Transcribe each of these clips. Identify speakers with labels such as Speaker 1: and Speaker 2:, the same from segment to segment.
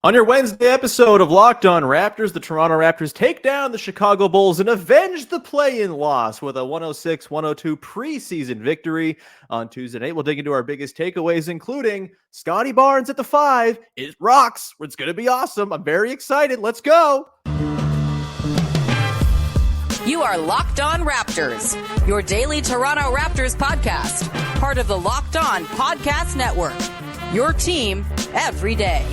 Speaker 1: On your Wednesday episode of Locked On Raptors, the Toronto Raptors take down the Chicago Bulls and avenge the play-in loss with a 106-102 preseason victory on Tuesday night. We'll dig into our biggest takeaways, including Scottie Barnes at the 5. It rocks. It's going to be awesome. I'm very excited. Let's go.
Speaker 2: You are Locked On Raptors, your daily Toronto Raptors podcast, part of the Locked On Podcast Network, your team every day.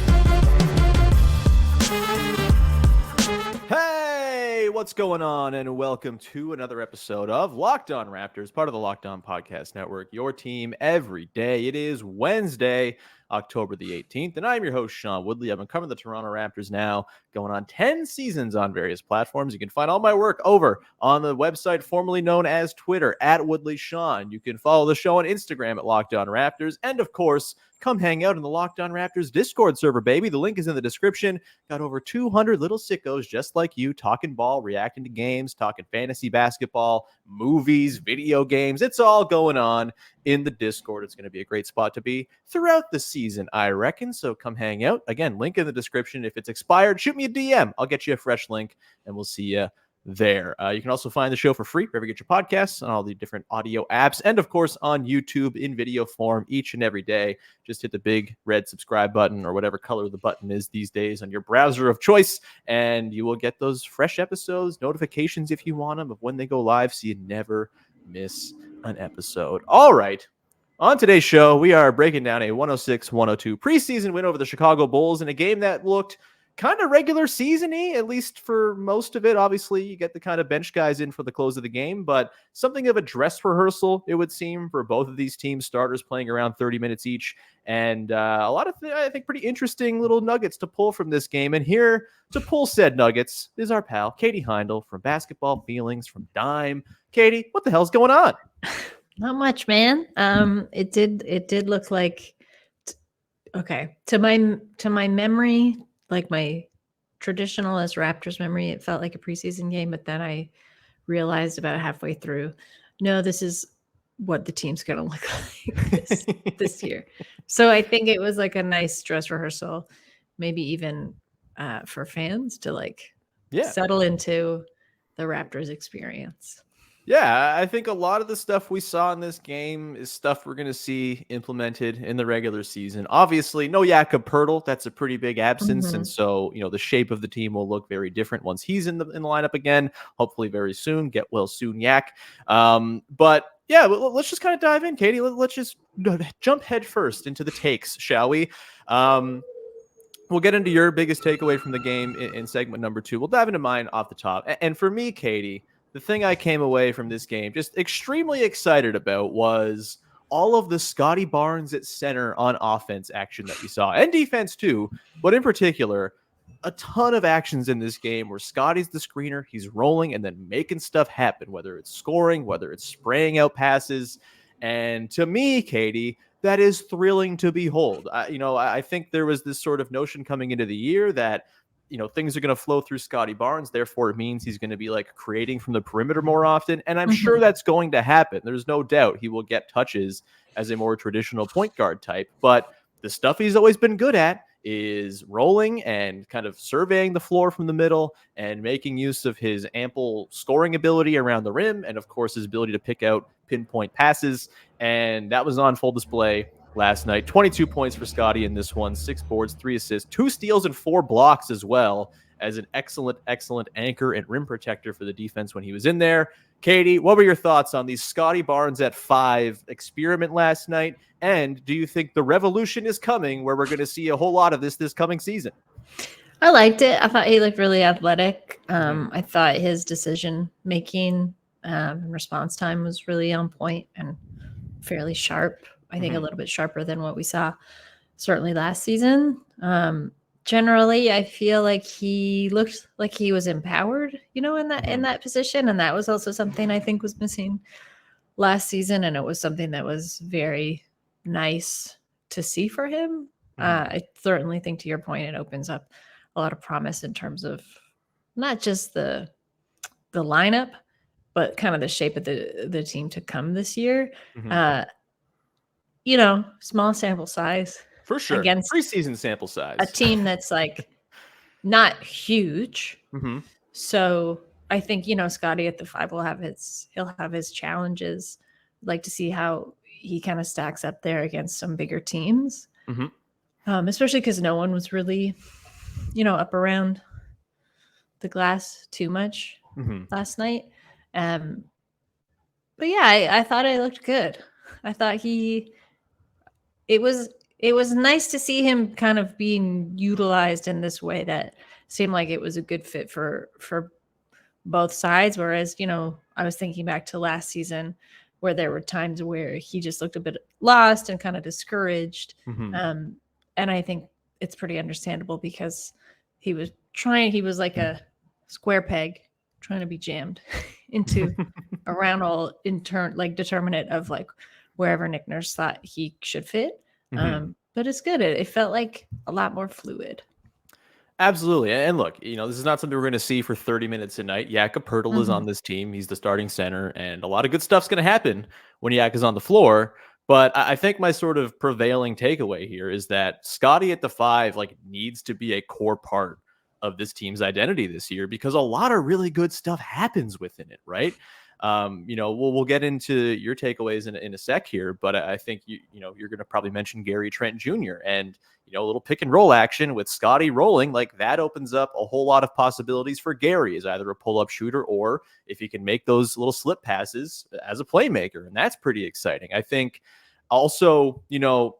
Speaker 1: Hey, what's going on? And welcome to another episode of Locked On Raptors, part of the Locked On Podcast Network, your team every day. It is Wednesday, October the 18th, and I'm your host, Sean Woodley. I've been covering the Toronto Raptors now, going on 10 seasons on various platforms. You can find all my work over on the website formerly known as Twitter, at Woodley Sean. You can follow the show on Instagram at Locked On Raptors, and of course, come hang out in the Locked On Raptors Discord server, baby. The link is in the description. Got over 200 little sickos just like you, talking ball, reacting to games, talking fantasy basketball, movies, video games. It's all going on in the Discord. It's going to be a great spot to be throughout the season, I reckon. So come hang out. Again, link in the description. If it's expired, shoot me a DM. I'll get you a fresh link, and we'll see you there. You can also find the show for free wherever you get your podcasts, on all the different audio apps, and of course on YouTube in video form each and every day. Just hit the big red subscribe button, or whatever color the button is these days on your browser of choice, and you will get those fresh episodes, notifications if you want them, of when they go live, so you never miss an episode. All right. On today's show, we are breaking down a 106-102 preseason win over the Chicago Bulls in a game that looked kind of regular season-y, at least for most of it. Obviously, you get the kind of bench guys in for the close of the game, but something of a dress rehearsal, it would seem, for both of these teams, starters playing around 30 minutes each. And a lot of, I think, pretty interesting little nuggets to pull from this game. And here to pull said nuggets is our pal, Katie Heindl from Basketball Feelings from Dime. Katie, what the hell's going on?
Speaker 3: Not much, man. It did look like, okay, to my memory, like my traditionalist Raptors memory, it felt like a preseason game, but then I realized about halfway through, no, this is what the team's going to look like this year. So I think it was like a nice dress rehearsal, maybe even for fans to settle into the Raptors experience.
Speaker 1: Yeah, I think a lot of the stuff we saw in this game is stuff we're going to see implemented in the regular season. Obviously, no Jakob Poeltl. That's a pretty big absence. And so, the shape of the team will look very different once he's in the lineup again, hopefully very soon. Get well soon, Yak. But yeah, let's just kind of dive in, Katie. Let's just jump head first into the takes, shall we? We'll get into your biggest takeaway from the game in segment number 2. We'll dive into mine off the top. And for me, Katie, the thing I came away from this game just extremely excited about was all of the Scottie Barnes at center on offense action that we saw, and defense too, but in particular, a ton of actions in this game where Scottie's the screener, he's rolling and then making stuff happen, whether it's scoring, whether it's spraying out passes. And to me, Katie, that is thrilling to behold. I think there was this sort of notion coming into the year that things are going to flow through Scottie Barnes. Therefore, it means he's going to be creating from the perimeter more often. And I'm sure that's going to happen. There's no doubt he will get touches as a more traditional point guard type. But the stuff he's always been good at is rolling and kind of surveying the floor from the middle and making use of his ample scoring ability around the rim. And of course, his ability to pick out pinpoint passes. And that was on full display last night. 22 points for Scottie in this one, 6 boards, 3 assists, 2 steals, and 4 blocks as well, as an excellent anchor and rim protector for the defense when he was in there. Katie, what were your thoughts on the Scottie Barnes at 5 experiment last night? And do you think the revolution is coming where we're going to see a whole lot of this coming season?
Speaker 3: I liked it. I thought he looked really athletic. I thought his decision making and response time was really on point and fairly sharp. I think a little bit sharper than what we saw certainly last season. Generally, I feel like he looked like he was empowered, in that position. And that was also something I think was missing last season. And it was something that was very nice to see for him. I certainly think, to your point, it opens up a lot of promise in terms of not just the lineup, but kind of the shape of the team to come this year. Small sample size,
Speaker 1: For sure.
Speaker 3: against
Speaker 1: Preseason sample size.
Speaker 3: a team that's like not huge.
Speaker 1: Mm-hmm.
Speaker 3: So I think, Scottie at the 5 he'll have his challenges. I'd like to see how he kind of stacks up there against some bigger teams.
Speaker 1: Mm-hmm.
Speaker 3: Especially because no one was really, up around the glass too much last night. But yeah, I thought it looked good. I thought it was nice to see him kind of being utilized in this way that seemed like it was a good fit for both sides. Whereas, I was thinking back to last season where there were times where he just looked a bit lost and kind of discouraged. And I think it's pretty understandable because he was like a square peg trying to be jammed into a round hole determinate of like wherever Nick Nurse thought he should fit. But it's good. It felt like a lot more fluid.
Speaker 1: Absolutely. And look, this is not something we're going to see for 30 minutes a night. Jakob Poeltl is on this team. He's the starting center, and a lot of good stuff's going to happen when Yak is on the floor. But I think my sort of prevailing takeaway here is that Scottie at the 5 needs to be a core part of this team's identity this year, because a lot of really good stuff happens within it, right? We'll get into your takeaways in a sec here, but I think you're going to probably mention Trent Jr. and a little pick and roll action with Scottie rolling, that opens up a whole lot of possibilities for Gary as either a pull-up shooter or if he can make those little slip passes as a playmaker, and that's pretty exciting. I think also,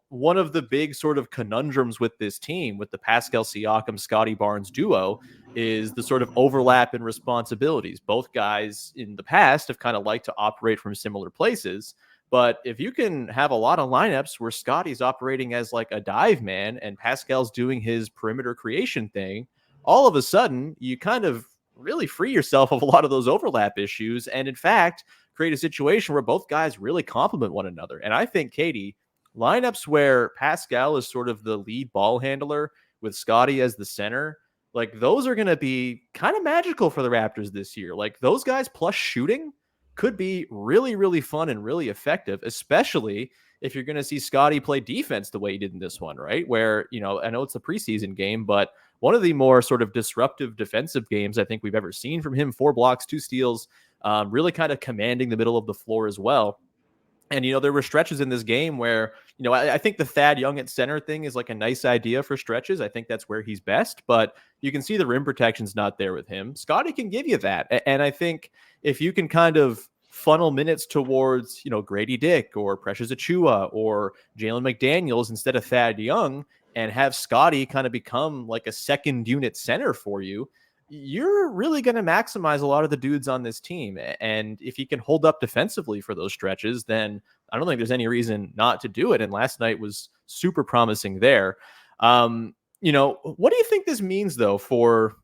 Speaker 1: one of the big sort of conundrums with this team, with the Pascal Siakam, Scottie Barnes duo, is the sort of overlap in responsibilities. Both guys in the past have kind of liked to operate from similar places. But if you can have a lot of lineups where Scottie's operating as like a dive man and Pascal's doing his perimeter creation thing, all of a sudden you kind of really free yourself of a lot of those overlap issues. And in fact, create a situation where both guys really complement one another. And I think, Katie, lineups where Pascal is sort of the lead ball handler with Scottie as the center, those are going to be kind of magical for the Raptors this year. Those guys plus shooting could be really, really fun and really effective, especially if you're going to see Scottie play defense the way he did in this one, right? Where, I know it's a preseason game, but one of the more sort of disruptive defensive games I think we've ever seen from him. 4 blocks, 2 steals, really kind of commanding the middle of the floor as well. And, there were stretches in this game where, I think the Thad Young at center thing is a nice idea for stretches. I think that's where he's best, but you can see the rim protection's not there with him. Scottie can give you that. And I think if you can kind of funnel minutes towards, Grady Dick or Precious Achiuwa or Jalen McDaniels instead of Thad Young, and have Scottie kind of become like a second unit center for you, you're really going to maximize a lot of the dudes on this team. And if he can hold up defensively for those stretches, then I don't think there's any reason not to do it. And last night was super promising there. What do you think this means though for,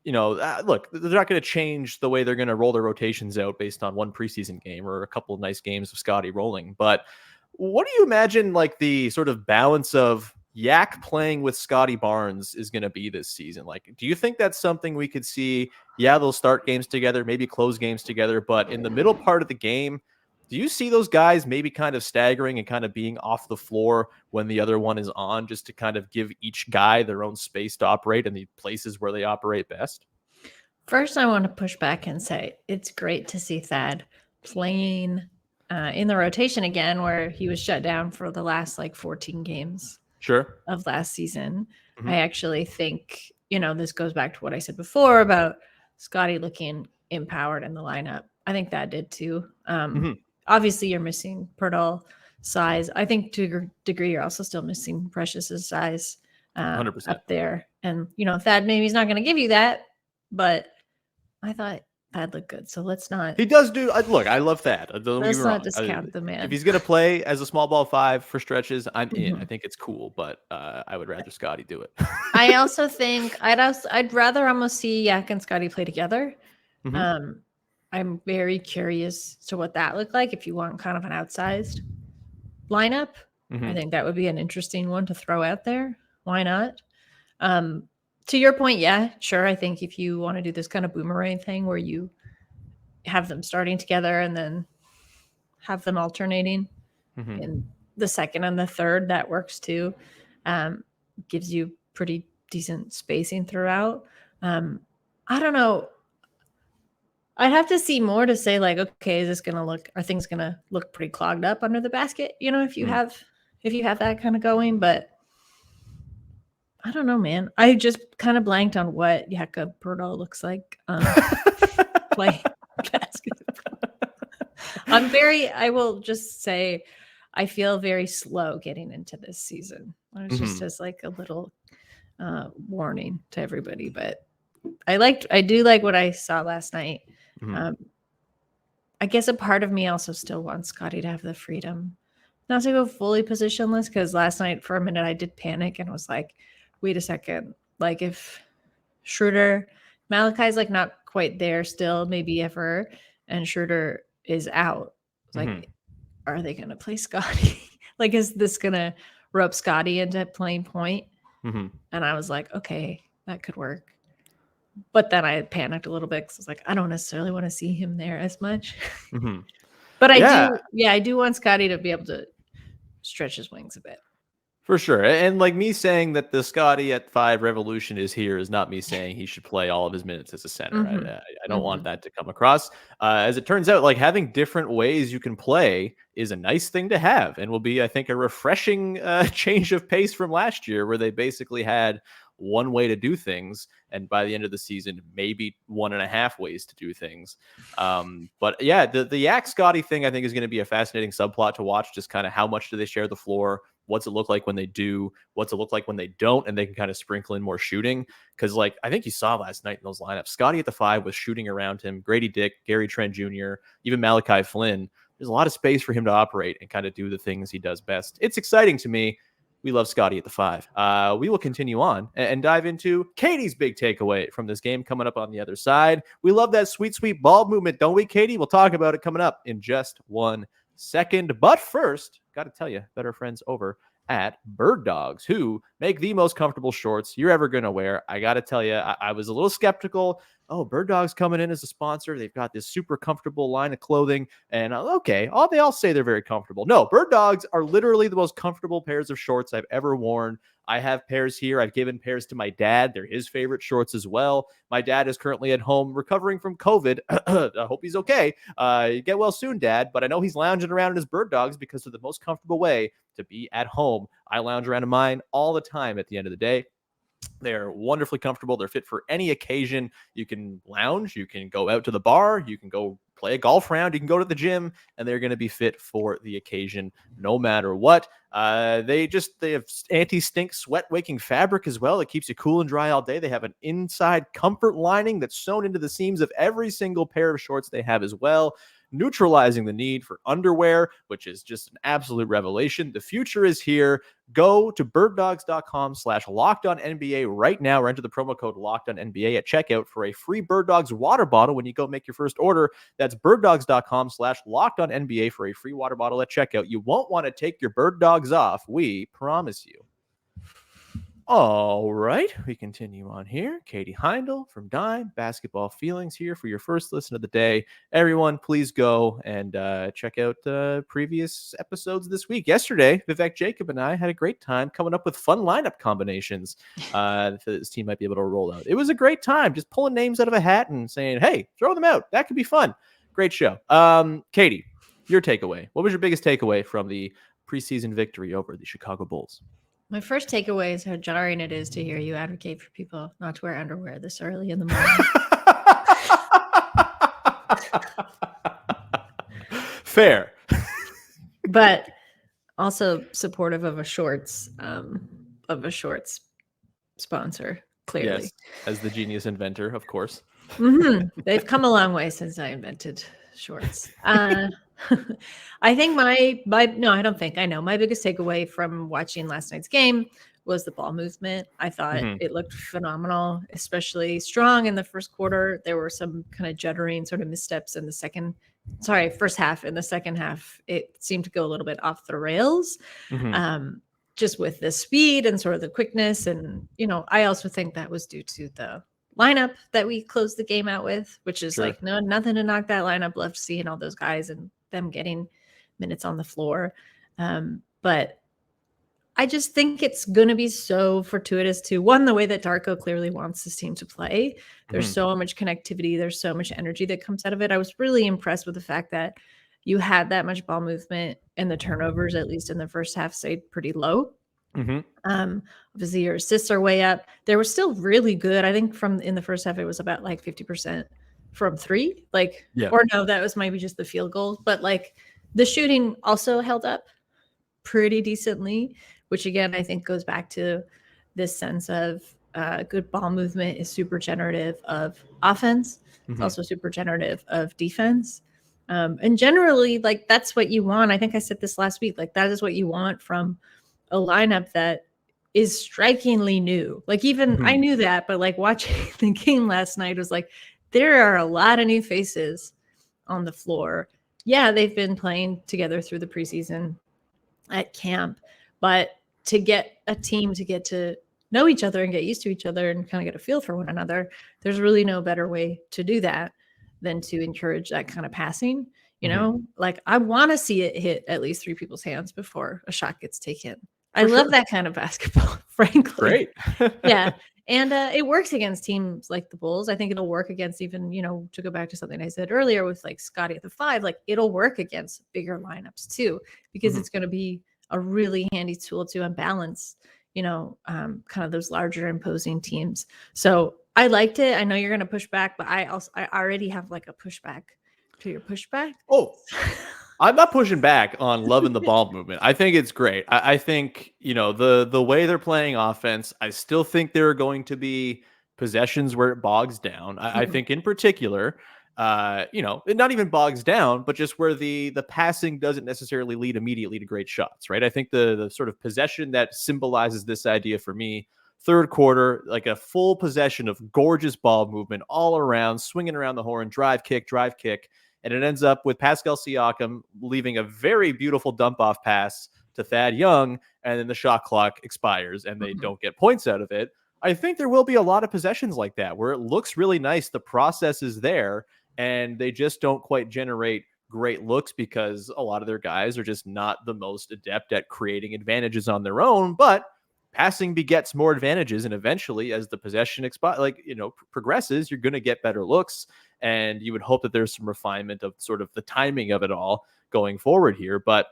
Speaker 1: look, they're not going to change the way they're going to roll their rotations out based on one preseason game or a couple of nice games of Scottie rolling. But what do you imagine the sort of balance of Yak playing with Scottie Barnes is going to be this season? Do you think that's something we could see? Yeah, they'll start games together, maybe close games together, but in the middle part of the game, do you see those guys maybe kind of staggering and kind of being off the floor when the other one is on, just to kind of give each guy their own space to operate in the places where they operate best?
Speaker 3: First, I want to push back and say it's great to see Thad playing in the rotation again, where he was shut down for the last 14 games.
Speaker 1: Sure.
Speaker 3: Of last season. I actually think, this goes back to what I said before about Scottie looking empowered in the lineup. I think that did too. Obviously, you're missing Poeltl size. I think to a degree, you're also still missing Precious's size
Speaker 1: 100%.
Speaker 3: up there. And, Thad maybe he's not going to give you that, but I thought Thad looked good. So let's not.
Speaker 1: He does do. Look, I love Thad.
Speaker 3: Let's not discount the man.
Speaker 1: If he's going to play as a small ball 5 for stretches, I'm in. I think it's cool, but I would rather Scottie do it.
Speaker 3: I also think I'd rather almost see Yak and Scottie play together. I'm very curious to what that looked like if you want kind of an outsized lineup. I think that would be an interesting one to throw out there. Why not? To your point, yeah, sure. I think if you want to do this kind of boomerang thing where you have them starting together and then have them alternating in the second and the third, that works too. gives you pretty decent spacing throughout. I don't know. I'd have to see more to say like, okay, are things gonna look pretty clogged up under the basket? If you have that kind of going, but I don't know, man. I just kind of blanked on what Jakob Poeltl looks like. Play basketball. I will just say, I feel very slow getting into this season. I was just as like a little warning to everybody, but I do like what I saw last night. I guess a part of me also still wants Scottie to have the freedom not to go fully positionless, because last night for a minute I did panic and was like, wait a second, like if Malachi's like not quite there still, maybe ever, and Schroeder is out, like are they gonna play Scottie? Like, is this gonna rub Scottie into playing point? And I was like, okay, that could work. But then I panicked a little bit because I was like, I don't necessarily want to see him there as much. But I do want Scottie to be able to stretch his wings a bit.
Speaker 1: For sure. And like me saying that the Scottie at 5 revolution is here is not me saying he should play all of his minutes as a center. I don't want that to come across. As it turns out, like having different ways you can play is a nice thing to have and will be, I think, a refreshing change of pace from last year, where they basically had one way to do things, and by the end of the season, maybe 1.5 ways to do things. But yeah, the Yak Scottie thing I think is going to be a fascinating subplot to watch. Just kind of how much do they share the floor? What's it look like when they do? What's it look like when they don't? And they can kind of sprinkle in more shooting. Because like I think you saw last night in those lineups, Scottie at the 5 was shooting around him, Grady Dick, Gary Trent Jr., even Malachi Flynn. There's a lot of space for him to operate and kind of do the things he does best. It's exciting to me. We love Scottie at the 5. We will continue on and dive into Katie's big takeaway from this game coming up on the other side. We love that sweet, sweet ball movement, don't we, Katie? We'll talk about it coming up in just 1 second. But first, got to tell you, better friends over at Bird Dogs, who make the most comfortable shorts you're ever going to wear. I got to tell you, I was a little skeptical. Oh, Bird Dogs coming in as a sponsor. They've got this super comfortable line of clothing. And okay, they all say they're very comfortable. No, Bird Dogs are literally the most comfortable pairs of shorts I've ever worn. I have pairs here. I've given pairs to my dad. They're his favorite shorts as well. My dad is currently at home recovering from COVID. I hope he's okay. Get well soon, Dad. But I know he's lounging around in his Bird Dogs because they're the most comfortable way to be at home. I lounge around in mine all the time at the end of the day. They're wonderfully comfortable. They're fit for any occasion. You can lounge. You can go out to the bar. You can go play a golf round. You can go to the gym, and they're going to be fit for the occasion no matter what. They have anti-stink sweat-waking fabric as well. It keeps you cool and dry all day. They have an inside comfort lining that's sewn into the seams of every single pair of shorts they have as well, neutralizing the need for underwear, which is just an absolute revelation. The future is here. Go to birddogs.com/LockedOnNBA right now, or enter the promo code LockedOnNBA at checkout for a free Bird Dogs water bottle when you go make your first order. That's birddogs.com/LockedOnNBA for a free water bottle at checkout. You won't want to take your Bird Dogs off. We promise you. All right, we continue on here. Katie Heindl from Dime Basketball Feelings here for your first listen of the day. Everyone, please go and check out previous episodes this week. Yesterday, Vivek, Jacob, and I had a great time coming up with fun lineup combinations that this team might be able to roll out. It was a great time just pulling names out of a hat and saying, hey, throw them out. That could be fun. Great show. Katie, your takeaway. What was your biggest takeaway from the preseason victory over the Chicago Bulls?
Speaker 3: My first takeaway is how jarring it is to hear you advocate for people not to wear underwear this early in the morning.
Speaker 1: Fair.
Speaker 3: But also supportive of a shorts sponsor, clearly.
Speaker 1: Yes, as the genius inventor, of course.
Speaker 3: They've come a long way since I invented shorts. I think I know my biggest takeaway from watching last night's game was the ball movement. I thought it looked phenomenal, especially strong in the first quarter. There were some kind of juddering sort of missteps in the first half. In the second half, it seemed to go a little bit off the rails, just with the speed and sort of the quickness. And, I also think that was due to the lineup that we closed the game out with, which is nothing to knock that lineup. Love seeing all those guys and them getting minutes on the floor. But I just think it's going to be so fortuitous to one, the way that Darko clearly wants his team to play. There's so much connectivity. There's so much energy that comes out of it. I was really impressed with the fact that you had that much ball movement and the turnovers, at least in the first half, stayed pretty low. Obviously your assists are way up. They were still really good. I think in the first half, it was about like 50% from three, or no, that was maybe just the field goal, but like the shooting also held up pretty decently, which again, I think goes back to this sense of good ball movement is super generative of offense. It's also super generative of defense. And generally, like, that's what you want. I think I said this last week, like, that is what you want from a lineup that is strikingly new. Like, even I knew that, but like watching the game last night was like, there are a lot of new faces on the floor. Yeah, they've been playing together through the preseason at camp, but to get a team to get to know each other and get used to each other and kind of get a feel for one another, there's really no better way to do that than to encourage that kind of passing. You know, like, I want to see it hit at least three people's hands before a shot gets taken. I love that kind of basketball, frankly.
Speaker 1: Great.
Speaker 3: Yeah. And it works against teams like the Bulls. I think it'll work against even, to go back to something I said earlier with like Scottie at the 5, like it'll work against bigger lineups too, because it's going to be a really handy tool to unbalance, kind of those larger imposing teams. So I liked it. I know you're going to push back, but I already have like a pushback to your pushback.
Speaker 1: Oh, I'm not pushing back on loving the ball movement. I think it's great. I think, the way they're playing offense, I still think there are going to be possessions where it bogs down. I think in particular, it not even bogs down, but just where the passing doesn't necessarily lead immediately to great shots, right? I think the sort of possession that symbolizes this idea for me, third quarter, like a full possession of gorgeous ball movement all around, swinging around the horn, drive kick. And it ends up with Pascal Siakam leaving a very beautiful dump-off pass to Thad Young, and then the shot clock expires, and they don't get points out of it. I think there will be a lot of possessions like that, where it looks really nice, the process is there, and they just don't quite generate great looks because a lot of their guys are just not the most adept at creating advantages on their own, but passing begets more advantages, and eventually, as the possession progresses, you're going to get better looks, and you would hope that there's some refinement of sort of the timing of it all going forward here. But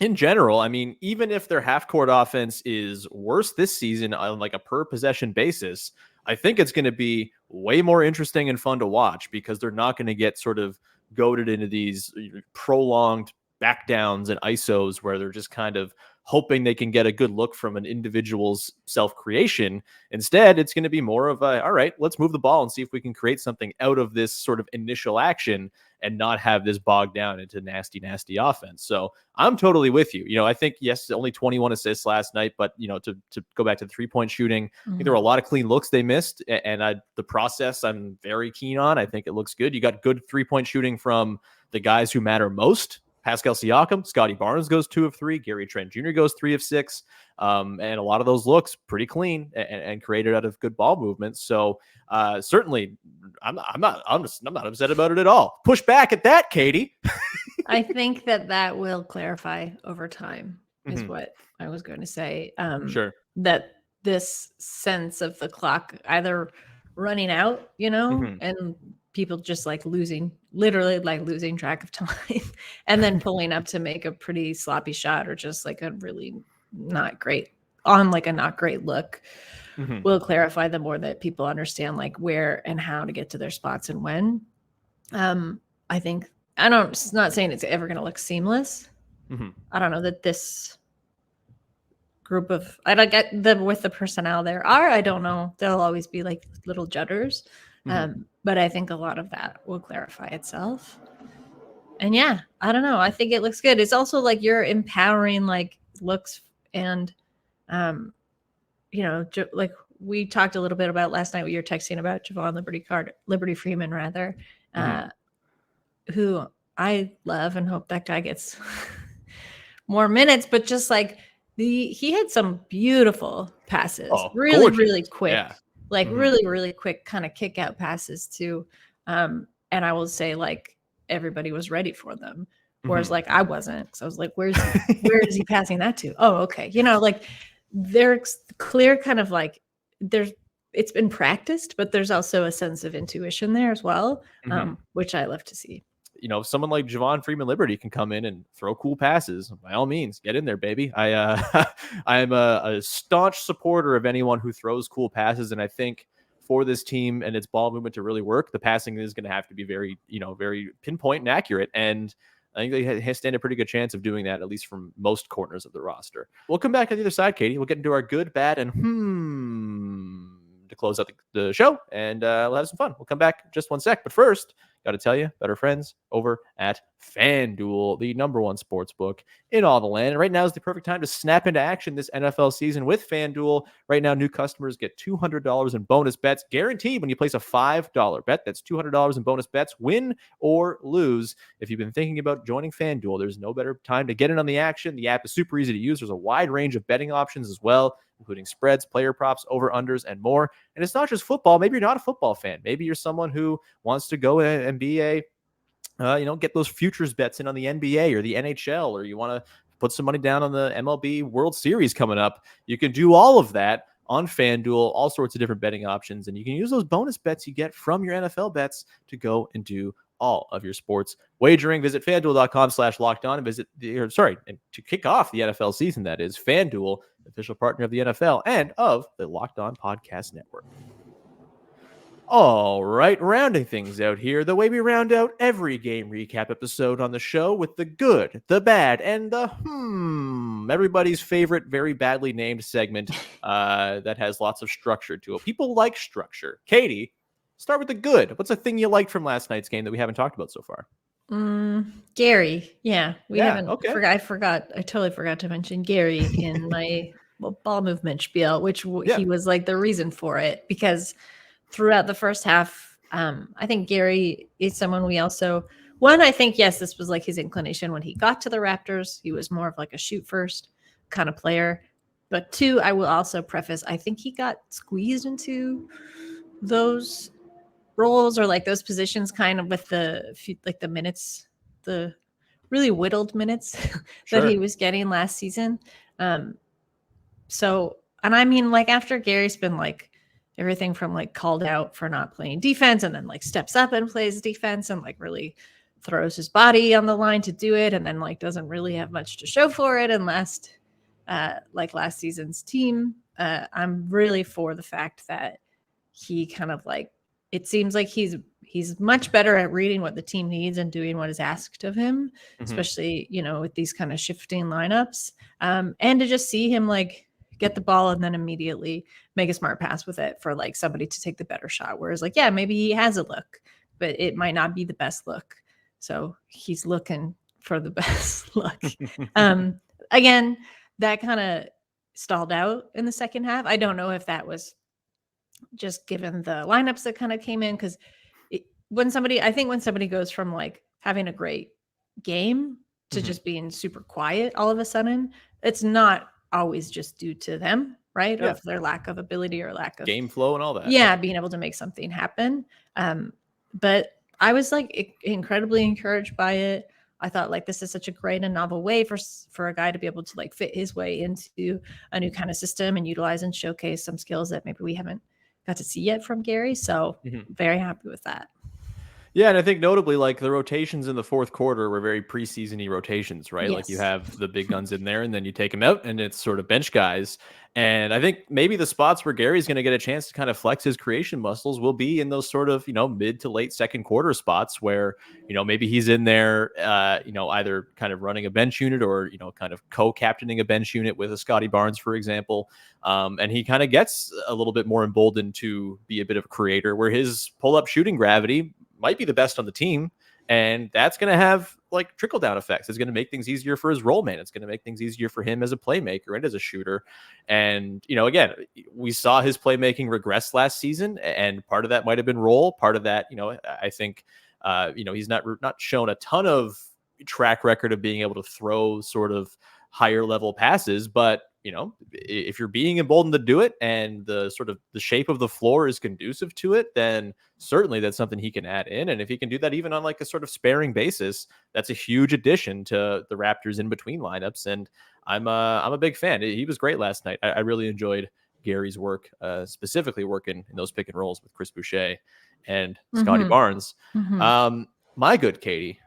Speaker 1: in general, I mean, even if their half-court offense is worse this season on like a per possession basis, I think it's going to be way more interesting and fun to watch because they're not going to get sort of goaded into these prolonged backdowns and ISOs where they're just kind of hoping they can get a good look from an individual's self-creation. Instead, it's going to be more of all right, let's move the ball and see if we can create something out of this sort of initial action and not have this bogged down into nasty offense. So I'm totally with you. I think, yes, only 21 assists last night, but, to go back to the 3-point shooting, I think there were a lot of clean looks they missed, and the process I'm very keen on. I think it looks good. You got good 3-point shooting from the guys who matter most. Pascal Siakam, Scottie Barnes goes 2 of 3, Gary Trent Jr. goes 3 of 6, and a lot of those looks pretty clean and created out of good ball movement. So certainly, I'm not upset about it at all. Push back at that, Katie.
Speaker 3: I think that will clarify over time, is what I was going to say.
Speaker 1: Sure.
Speaker 3: That this sense of the clock either running out, and people just like literally losing track of time and then pulling up to make a pretty sloppy shot or just like a really not great look will clarify the more that people understand like where and how to get to their spots and when. I think it's not saying it's ever going to look seamless. I don't know that this group of, I don't get them with the personnel there are, I don't know. There'll always be like little judders. But I think a lot of that will clarify itself. And yeah, I don't know. I think it looks good. It's also like you're empowering like looks and, like we talked a little bit about last night, what you're texting about Javon Liberty Freeman rather, who I love and hope that guy gets more minutes, but just like he had some beautiful passes, really, gorgeous. Really quick. Yeah. Like really, really quick kind of kick out passes too. And I will say like everybody was ready for them, Whereas like I wasn't. So I was like, where is he passing that to? Oh, okay. You know, like there's clear kind of like it's been practiced, but there's also a sense of intuition there as well, which I love to see.
Speaker 1: You know, someone like Javon Freeman Liberty can come in and throw cool passes. By all means, get in there, baby. I am a staunch supporter of anyone who throws cool passes, and I think for this team and its ball movement to really work, the passing is going to have to be very, very pinpoint and accurate. And I think they stand a pretty good chance of doing that, at least from most corners of the roster. We'll come back on the other side, Katie. We'll get into our good, bad, and to close out the show, and we'll have some fun. We'll come back in just one sec. But first, got to tell you about our friends over at FanDuel, the #1 sports book in all the land. And right now is the perfect time to snap into action this NFL season with FanDuel. Right now, new customers get $200 in bonus bets guaranteed when you place a $5 bet. That's $200 in bonus bets, win or lose. If you've been thinking about joining FanDuel, there's no better time to get in on the action. The app is super easy to use. There's a wide range of betting options as well, including spreads, player props, over-unders, and more. And it's not just football. Maybe you're not a football fan. Maybe you're someone who wants to go and be a, get those futures bets in on the NBA or the NHL, or you want to put some money down on the MLB World Series coming up. You can do all of that on FanDuel, all sorts of different betting options, and you can use those bonus bets you get from your NFL bets to go and do all of your sports wagering. Visit FanDuel.com/lockedon and to kick off the NFL season, that is FanDuel, official partner of the NFL and of the Locked On Podcast Network. All right, rounding things out here, the way we round out every game recap episode on the show with the good, the bad, and the everybody's favorite, very badly named segment that has lots of structure to it. People like structure. Katie, start with the good. What's a thing you liked from last night's game that we haven't talked about so far?
Speaker 3: Gary. Yeah, we haven't.
Speaker 1: Okay.
Speaker 3: I totally forgot to mention Gary in my ball movement spiel, which he was like the reason for it, because throughout the first half, I think Gary is someone we also, I think, yes, this was like his inclination when he got to the Raptors. He was more of like a shoot first kind of player. But two, I will also preface, I think he got squeezed into those roles or like those positions kind of with the minutes, the really whittled minutes that he was getting last season. So, and I mean, like after Gary's been like everything from like called out for not playing defense and then like steps up and plays defense and like really throws his body on the line to do it. And then like doesn't really have much to show for it. And last season's team, I'm really for the fact that he kind of like, it seems like he's much better at reading what the team needs and doing what is asked of him, especially, with these kind of shifting lineups. And to just see him like get the ball and then immediately make a smart pass with it for like somebody to take the better shot. Whereas like, yeah, maybe he has a look, but it might not be the best look. So he's looking for the best look. Again, that kind of stalled out in the second half. I don't know if that was just given the lineups that kind of came in, because when somebody goes from like having a great game to just being super quiet all of a sudden, it's not always just due to them, right?
Speaker 1: Yeah.
Speaker 3: Of their lack of ability or lack of
Speaker 1: game flow and all that.
Speaker 3: Yeah, being able to make something happen. But I was like incredibly encouraged by it. I thought like this is such a great and novel way for a guy to be able to like fit his way into a new kind of system and utilize and showcase some skills that maybe we haven't got to see yet from Gary. So very happy with that.
Speaker 1: Yeah, and I think notably, like the rotations in the fourth quarter were very preseason-y rotations, right?
Speaker 3: Yes.
Speaker 1: Like you have the big guns in there, and then you take them out, and it's sort of bench guys. And I think maybe the spots where Gary's going to get a chance to kind of flex his creation muscles will be in those sort of, mid to late second quarter spots where, maybe he's in there, either kind of running a bench unit or, kind of co-captaining a bench unit with a Scottie Barnes, for example. And he kind of gets a little bit more emboldened to be a bit of a creator, where his pull-up shooting gravity might be the best on the team, and that's going to have like trickle down effects. It's going to make things easier for his role man. It's going to make things easier for him as a playmaker and as a shooter. And, again, we saw his playmaking regress last season, and part of that might've been role. Part of that, I think, he's not shown a ton of track record of being able to throw sort of higher level passes. But, if you're being emboldened to do it and the sort of the shape of the floor is conducive to it, then certainly that's something he can add in. And if he can do that even on like a sort of sparing basis, that's a huge addition to the Raptors in between lineups. And I'm a big fan. He was great last night. I really enjoyed Gary's work, specifically working in those pick and rolls with Chris Boucher and Scottie Barnes. My good Katie,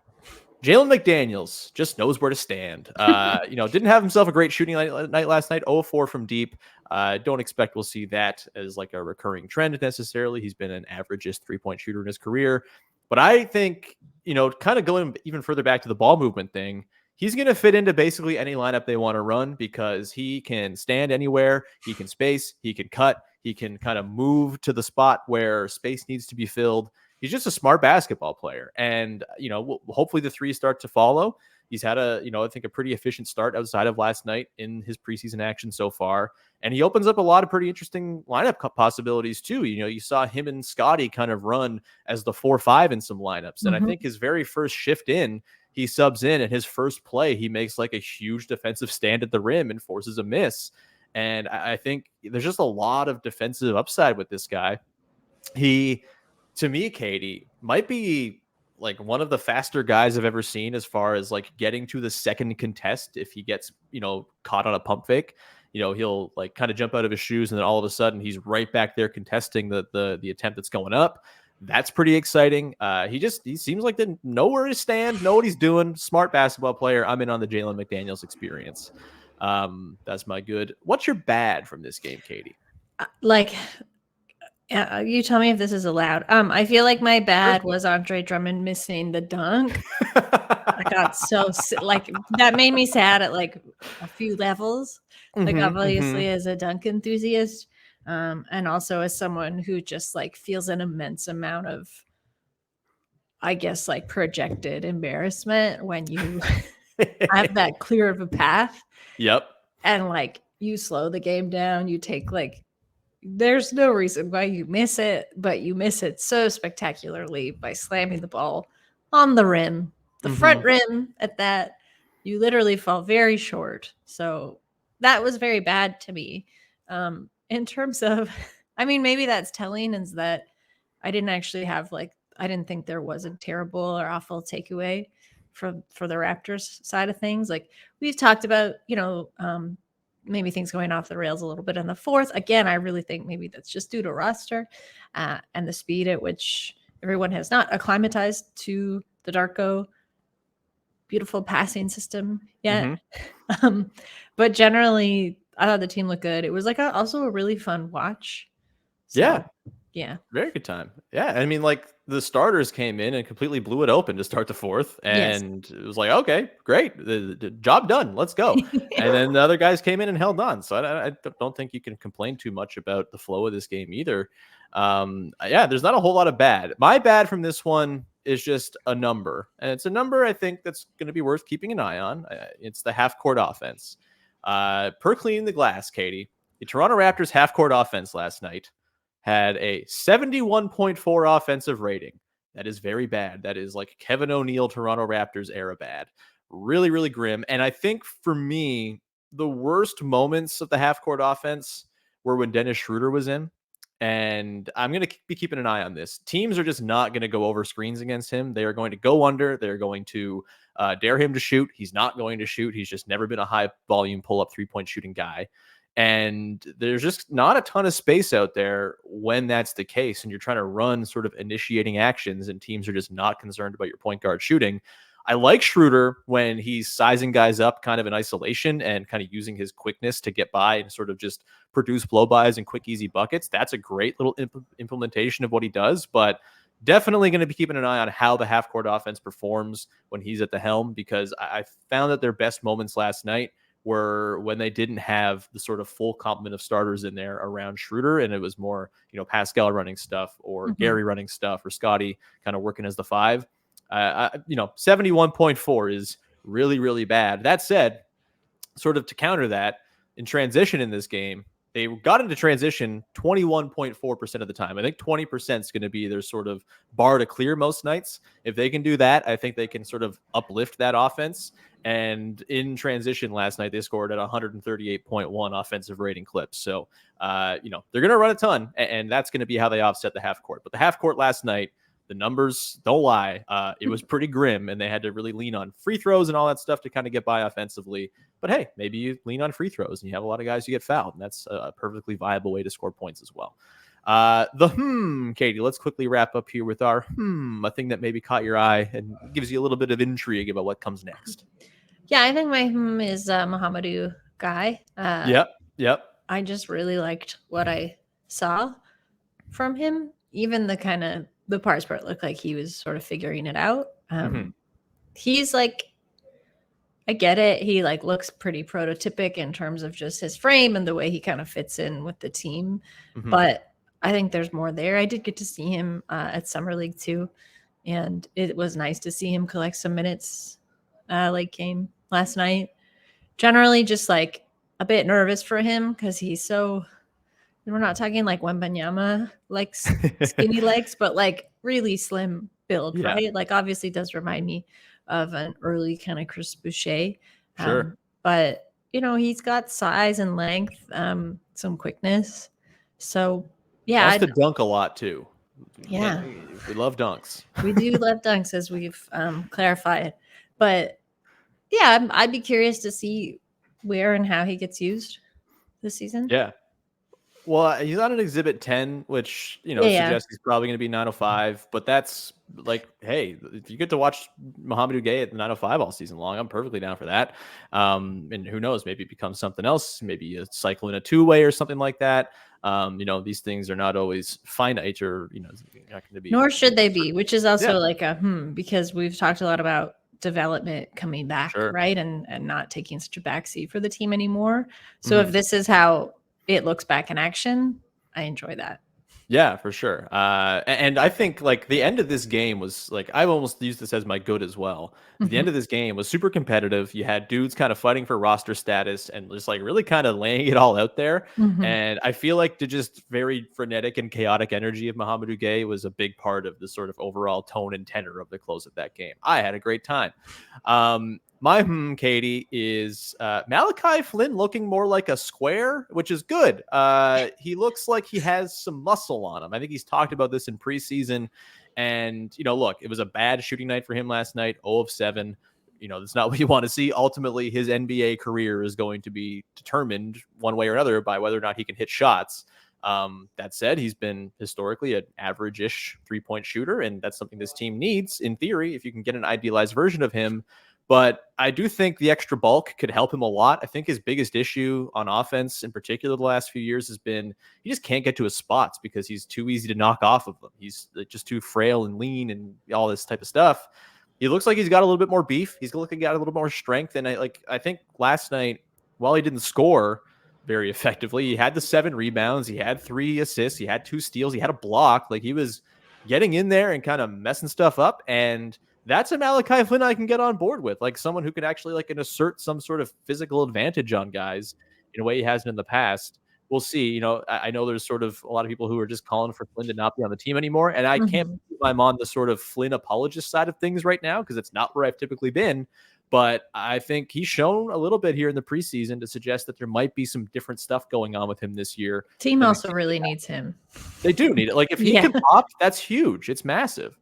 Speaker 1: Jalen McDaniels just knows where to stand. Didn't have himself a great shooting night last night, 0-4 from deep. Don't expect we'll see that as like a recurring trend necessarily. He's been an average 3-point shooter in his career. But I think, kind of going even further back to the ball movement thing, he's going to fit into basically any lineup they want to run because he can stand anywhere. He can space. He can cut. He can kind of move to the spot where space needs to be filled. He's just a smart basketball player. And, hopefully the threes start to follow. He's had I think a pretty efficient start outside of last night in his preseason action so far. And he opens up a lot of pretty interesting lineup possibilities too. You saw him and Scottie kind of run as the 4-5 in some lineups. And I think his very first shift in, he subs in, and his first play, he makes like a huge defensive stand at the rim and forces a miss. And I think there's just a lot of defensive upside with this guy. He, to me, Katie, might be like one of the faster guys I've ever seen as far as like getting to the second contest. If he gets, caught on a pump fake, he'll like kind of jump out of his shoes and then all of a sudden he's right back there contesting the attempt that's going up. That's pretty exciting. He seems like they know where to stand, know what he's doing. Smart basketball player. I'm in on the Jalen McDaniels experience. That's my good. What's your bad from this game, Katie?
Speaker 3: You tell me if this is allowed. I feel like my bad was Andre Drummond missing the dunk. I got so like that made me sad at like a few levels. Like obviously as a dunk enthusiast, and also as someone who just like feels an immense amount of, I guess, like projected embarrassment when you have that clear of a path.
Speaker 1: Yep.
Speaker 3: And like you slow the game down, you take like. There's no reason why you miss it, but you miss it so spectacularly by slamming the ball on the rim, the front rim at that. You literally fall very short. So that was very bad to me. In terms of, I mean, maybe that's telling is that I didn't actually have I didn't think there was a terrible or awful takeaway for the Raptors side of things. Like we've talked about, maybe things going off the rails a little bit in the fourth. Again, I really think maybe that's just due to roster and the speed at which everyone has not acclimatized to the Darko beautiful passing system yet. But generally, I thought the team looked good. It was like also a really fun watch. So, yeah. Very
Speaker 1: good time. Yeah. I mean, like the starters came in and completely blew it open to start the fourth. And it was like, okay, great. The job done. Let's go. And then the other guys came in and held on. So I don't think you can complain too much about the flow of this game either. There's not a whole lot of bad. My bad from this one is just a number. And it's a number I think that's going to be worth keeping an eye on. It's the half-court offense. Per Cleaning the Glass, Katie, the Toronto Raptors half-court offense last night had a 71.4 offensive rating. That is very bad. That is like Kevin O'Neal, Toronto Raptors era bad. Really, really grim. And I think for me, the worst moments of the half-court offense were when Dennis Schroeder was in. And I'm going to be keeping an eye on this. Teams are just not going to go over screens against him. They are going to go under. They're going to dare him to shoot. He's not going to shoot. He's just never been a high-volume pull-up three-point shooting guy. And there's just not a ton of space out there when that's the case. And you're trying to run sort of initiating actions and teams are just not concerned about your point guard shooting. I like Schroeder when he's sizing guys up kind of in isolation and kind of using his quickness to get by and sort of just produce blow-bys and quick, easy buckets. That's a great little implementation of what he does, but definitely going to be keeping an eye on how the half-court offense performs when he's at the helm, because I found that their best moments last night were when they didn't have the sort of full complement of starters in there around Schroeder. And it was more, Pascal running stuff or Gary running stuff or Scottie kind of working as the five. 71.4 is really, really bad. That said, sort of to counter that, in transition in this game, they got into transition 21.4% of the time. I think 20% is going to be their sort of bar to clear most nights. If they can do that, I think they can sort of uplift that offense. And in transition last night, they scored at 138.1 offensive rating clips. So, they're going to run a ton, and that's going to be how they offset the half court. But the half court last night, the numbers don't lie. It was pretty grim, and they had to really lean on free throws and all that stuff to kind of get by offensively. But hey, maybe you lean on free throws and you have a lot of guys who get fouled, and that's a perfectly viable way to score points as well. Katie, let's quickly wrap up here with our a thing that maybe caught your eye and gives you a little bit of intrigue about what comes next.
Speaker 3: Yeah, I think my is Mahamadou Gueye.
Speaker 1: Yep.
Speaker 3: I just really liked what I saw from him, even the parts where it looked like he was sort of figuring it out. He's like, I get it. He like looks pretty prototypic in terms of just his frame and the way he kind of fits in with the team. But I think there's more there. I did get to see him at Summer League too. And it was nice to see him collect some minutes late game last night. Generally just like a bit nervous for him because he's so, we're not talking like Wembanyama, like skinny legs, but like really slim build, right? Like obviously does remind me of an early kind of Chris Boucher.
Speaker 1: Sure.
Speaker 3: But, he's got size and length, some quickness. So, yeah.
Speaker 1: Wants to dunk a lot too.
Speaker 3: Yeah.
Speaker 1: We love dunks.
Speaker 3: We do love dunks, as we've clarified. But, yeah, I'd be curious to see where and how he gets used this season.
Speaker 1: Yeah. Well, he's on an Exhibit 10, which, suggests he's probably going to be 905. But that's like, hey, if you get to watch Mahamadou Gueye at the 905 all season long, I'm perfectly down for that. And who knows, maybe it becomes something else. Maybe a cycle in a two-way or something like that. These things are not always finite or, not going to be.
Speaker 3: Nor should they be, which is also like because we've talked a lot about development coming back, right? And not taking such a backseat for the team anymore. So if this is how it looks back in action, I enjoy that.
Speaker 1: Yeah, for sure. And I think like the end of this game was like, I've almost used this as my good as well. The end of this game was super competitive. You had dudes kind of fighting for roster status and just like really kind of laying it all out there. And I feel like the just very frenetic and chaotic energy of Mahamadou Gueye was a big part of the sort of overall tone and tenor of the close of that game. I had a great time. My Katie, is Malachi Flynn looking more like a square, which is good. He looks like he has some muscle on him. I think he's talked about this in preseason. And, look, it was a bad shooting night for him last night, 0 of 7. That's not what you want to see. Ultimately, his NBA career is going to be determined one way or another by whether or not he can hit shots. That said, he's been historically an average-ish three-point shooter, and that's something this team needs, in theory, if you can get an idealized version of him. But I do think the extra bulk could help him a lot. I think his biggest issue on offense, in particular the last few years, has been he just can't get to his spots because he's too easy to knock off of them. He's just too frail and lean and all this type of stuff. He looks like he's got a little bit more beef. He's looking got a little more strength. And I think last night, while he didn't score very effectively, he had the 7 rebounds, he had 3 assists, he had 2 steals, he had a block. Like he was getting in there and kind of messing stuff up. And that's a Malachi Flynn I can get on board with, like someone who can actually like assert some sort of physical advantage on guys in a way he hasn't in the past. We'll see. I know there's sort of a lot of people who are just calling for Flynn to not be on the team anymore. And I can't believe I'm on the sort of Flynn apologist side of things right now because it's not where I've typically been. But I think he's shown a little bit here in the preseason to suggest that there might be some different stuff going on with him this year.
Speaker 3: Team also really needs him.
Speaker 1: They do need it. Like if he can pop, that's huge. It's massive.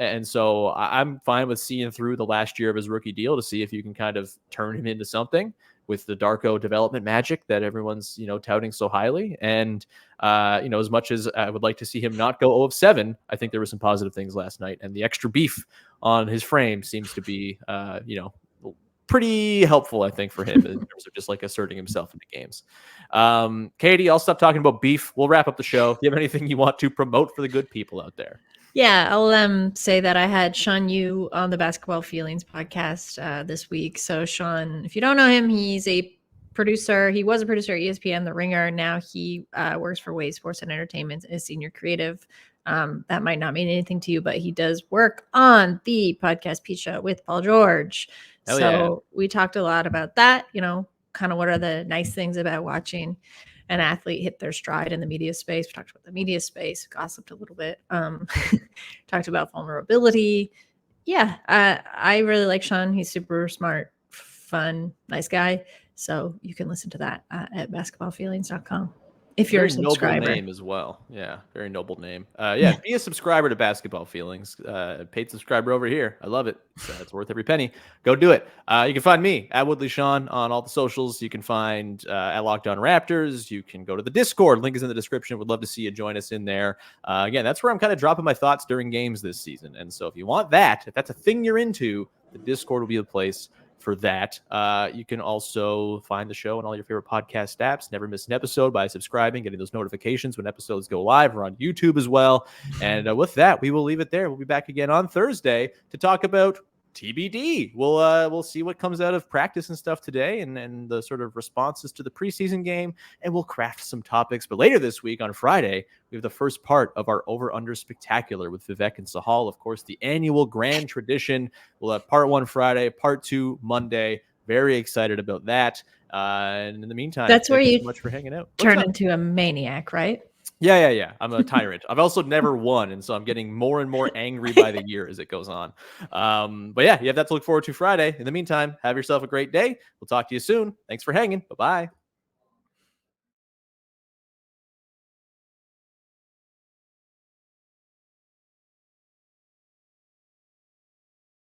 Speaker 1: And so I'm fine with seeing through the last year of his rookie deal to see if you can kind of turn him into something with the Darko development magic that everyone's, touting so highly. And, as much as I would like to see him not go 0 of 7, I think there were some positive things last night. And the extra beef on his frame seems to be, pretty helpful, I think, for him in terms of just like asserting himself into games. Katie, I'll stop talking about beef. We'll wrap up the show. Do you have anything you want to promote for the good people out there?
Speaker 3: Yeah, I'll say that I had Sean Yu on the Basketball Feelings podcast this week. So Sean, if you don't know him, he's a producer. He was a producer at ESPN, The Ringer. Now he works for Wave Sports and Entertainment as senior creative. That might not mean anything to you, but he does work on the podcast Pete Show with Paul George. We talked a lot about that, kind of what are the nice things about watching an athlete hit their stride in the media space. We talked about the media space, gossiped a little bit, talked about vulnerability. Yeah, I really like Sean. He's super smart, fun, nice guy. So you can listen to that at basketballfeelings.com. If you're a subscriber.
Speaker 1: Noble name as well. Yeah, very noble name. Yeah, be a subscriber to Basketball Feelings. Paid subscriber over here. I love it. It's worth every penny. Go do it. You can find me at Woodley Sean on all the socials. You can find at Locked On Raptors. You can go to the Discord. Link is in the description. Would love to see you join us in there. Again, that's where I'm kind of dropping my thoughts during games this season. And so if you want that, if that's a thing you're into, the Discord will be the place for that. You can also find the show on all your favorite podcast apps. Never miss an episode by subscribing, getting those notifications when episodes go live. We're on YouTube as well. And with that, we will leave it there. We'll be back again on Thursday to talk about TBD. We'll see what comes out of practice and stuff today and the sort of responses to the preseason game, and we'll craft some topics. But later this week on Friday, we have the first part of our over-under spectacular with Vivek and Sahal. Of course, the annual grand tradition. We'll have part 1 Friday, part 2 Monday. Very excited about that. And in the meantime,
Speaker 3: that's where you
Speaker 1: so much for hanging out.
Speaker 3: Turn into a maniac, right?
Speaker 1: Yeah. I'm a tyrant. I've also never won, and so I'm getting more and more angry by the year as it goes on. But yeah, you have that to look forward to Friday. In the meantime, have yourself a great day. We'll talk to you soon. Thanks for hanging. Bye-bye.